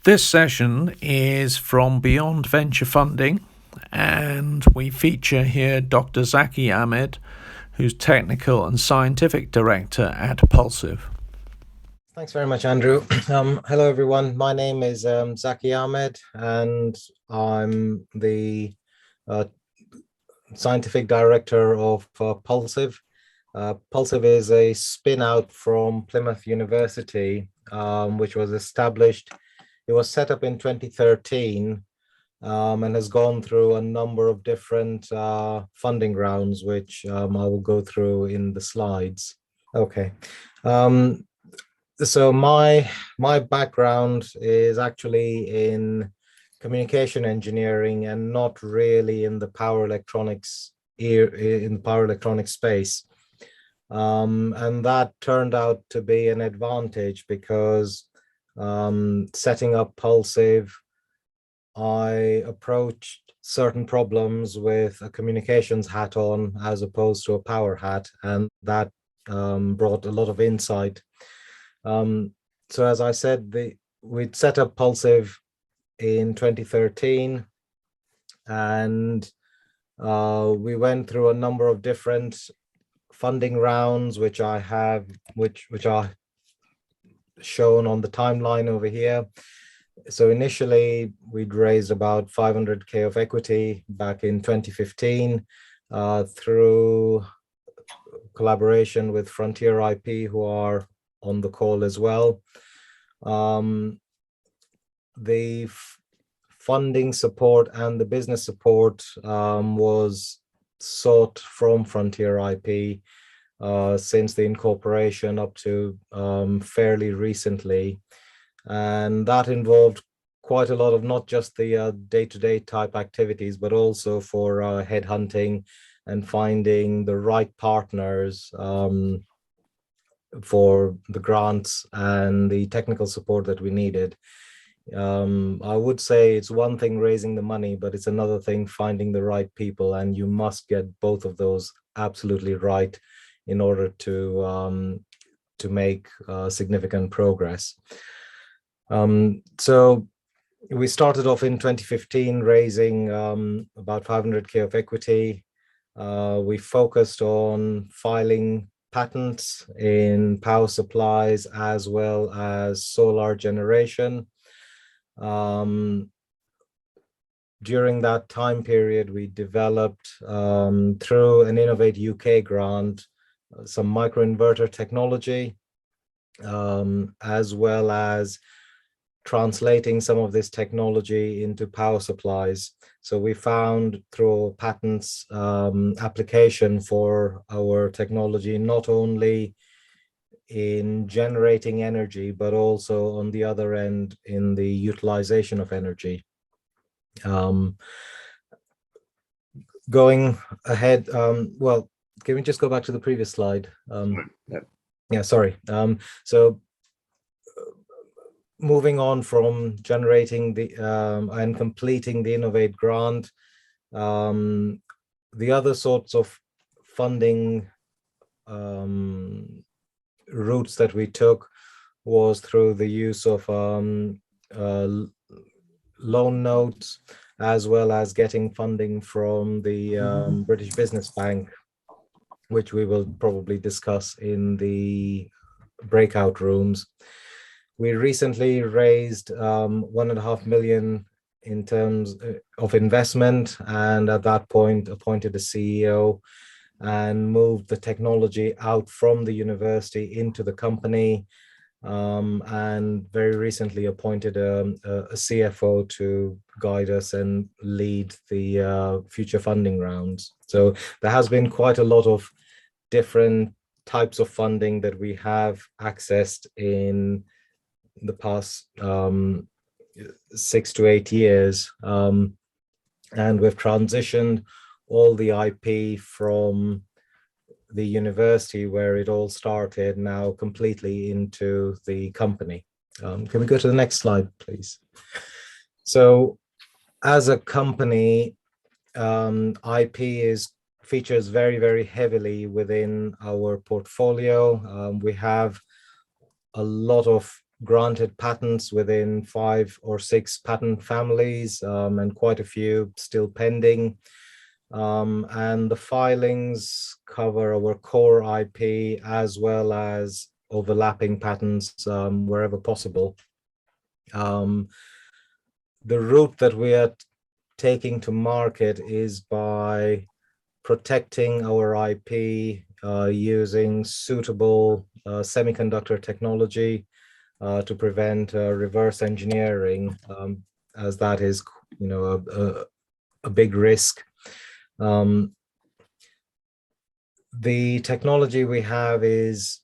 This session is from Beyond Venture Funding, and we feature here Dr. Zaki Ahmed, who's Technical and Scientific Director at Pulsiv. Thanks very much, Andrew. Hello, everyone. My name is Zaki Ahmed, and I'm the uh, Scientific Director of Pulsiv. Pulsiv is a spin-out from Plymouth University, which was established. It was set up in 2013 and has gone through a number of different funding rounds, which I will go through in the slides. Okay. So my background is actually in communication engineering and not really in the power electronics space. And that turned out to be an advantage because setting up Pulsiv, I approached certain problems with a communications hat on as opposed to a power hat, and that brought a lot of insight. So as I said, we'd set up Pulsiv in 2013, and we went through a number of different funding rounds, which are shown on the timeline over here. So initially, we'd raised about 500K of equity back in 2015 through collaboration with Frontier IP, who are on the call as well. The funding support and the business support was sought from Frontier IP since the incorporation up to fairly recently. And that involved quite a lot of not just the day-to-day type activities, but also for headhunting and finding the right partners for the grants and the technical support that we needed. I would say it's one thing raising the money, but it's another thing finding the right people, and you must get both of those absolutely right in order to make significant progress. So we started off in 2015 raising about 500K of equity. We focused on filing patents in power supplies as well as solar generation. During that time period, we developed through an Innovate UK grant some microinverter technology, as well as translating some of this technology into power supplies. So we found through patents application for our technology, not only in generating energy, but also on the other end in the utilization of energy. Going ahead, well, can we just go back to the previous slide? Yeah, sorry. So moving on from generating the and completing the Innovate grant, the other sorts of funding routes that we took was through the use of loan notes, as well as getting funding from the British Business Bank, which we will probably discuss in the breakout rooms. We recently raised 1.5 million in terms of investment, and at that point appointed a CEO and moved the technology out from the university into the company, and very recently appointed a CFO to guide us and lead the future funding rounds. So there has been quite a lot of different types of funding that we have accessed in the past 6 to 8 years, and we've transitioned all the IP from the university where it all started now completely into the company. Can we go to the next slide, please? So as a company, IP features very, very heavily within our portfolio. We have a lot of granted patents within 5 or 6 patent families, and quite a few still pending. And the filings cover our core IP as well as overlapping patents wherever possible. The route that we are taking to market is by protecting our IP using suitable semiconductor technology to prevent reverse engineering, as that is, a big risk. The technology we have is,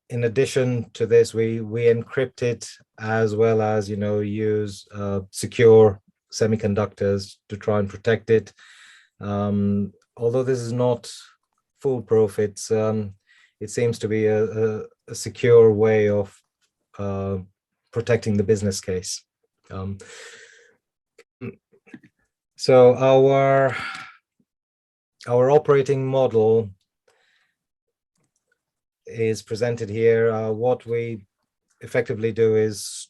in addition to this, we encrypt it as well as use secure semiconductors to try and protect it. Although this is not foolproof, it seems to be a secure way of protecting the business case. So our operating model is presented here. What we effectively do is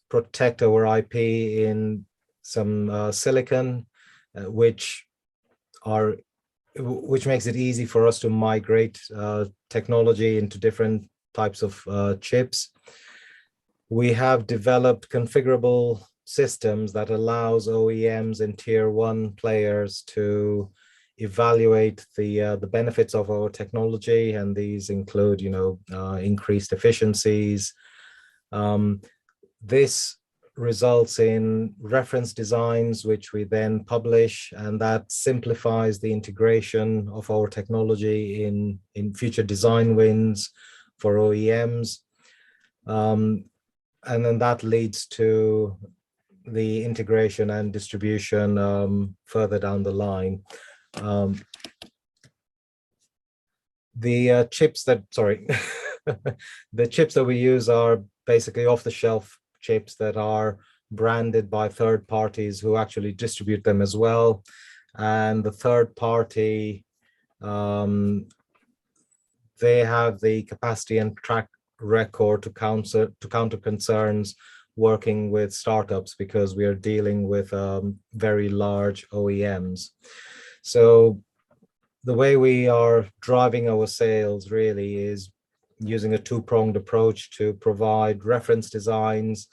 protect our IP in some silicon, which makes it easy for us to migrate technology into different types of chips. We have developed configurable systems that allows OEMs and tier 1 players to evaluate the benefits of our technology, and these include increased efficiencies. This results in reference designs which we then publish, and that simplifies the integration of our technology in future design wins for OEMs, and then that leads to the integration and distribution further down the line. The chips that we use are basically off-the-shelf chips that are branded by third parties who actually distribute them as well. And the third party, they have the capacity and track record to counter concerns working with startups, because we are dealing with very large OEMs. So the way we are driving our sales really is using a two-pronged approach to provide reference designs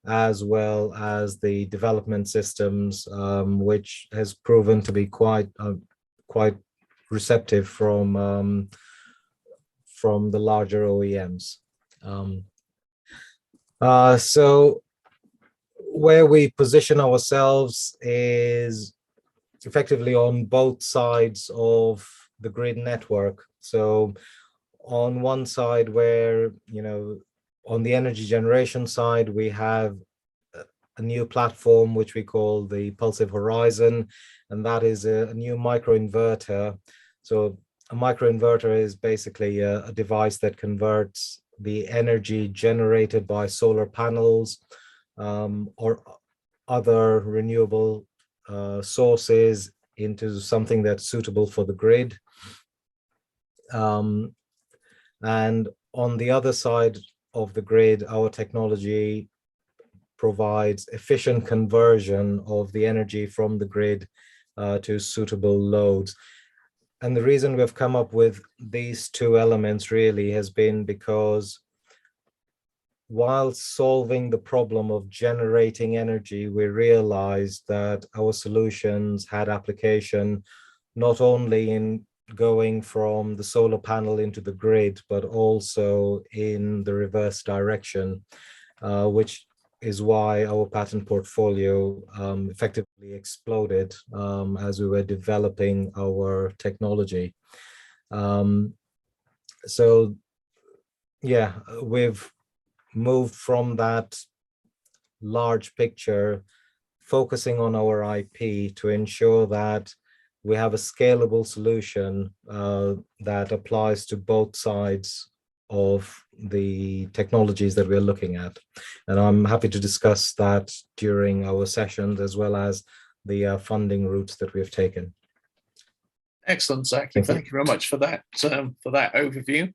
as well as the development systems, which has proven to be quite receptive from the larger OEMs. So where we position ourselves is effectively on both sides of the grid network. So on one side, where on the energy generation side, we have a new platform which we call the Pulsiv Horizon, and that is a new microinverter. So a microinverter is basically a device that converts the energy generated by solar panels or other renewable sources into something that's suitable for the grid. And on the other side of the grid, our technology provides efficient conversion of the energy from the grid to suitable loads. And the reason we've come up with these two elements really has been because while solving the problem of generating energy, we realized that our solutions had application not only in going from the solar panel into the grid, but also in the reverse direction, which is why our patent portfolio effectively exploded as we were developing our technology. So yeah, we've moved from that large picture, focusing on our IP to ensure that we have a scalable solution that applies to both sides of the technologies that we're looking at. And I'm happy to discuss that during our sessions, as well as the funding routes that we've taken. Excellent, Zaki. Thank you very much for that overview.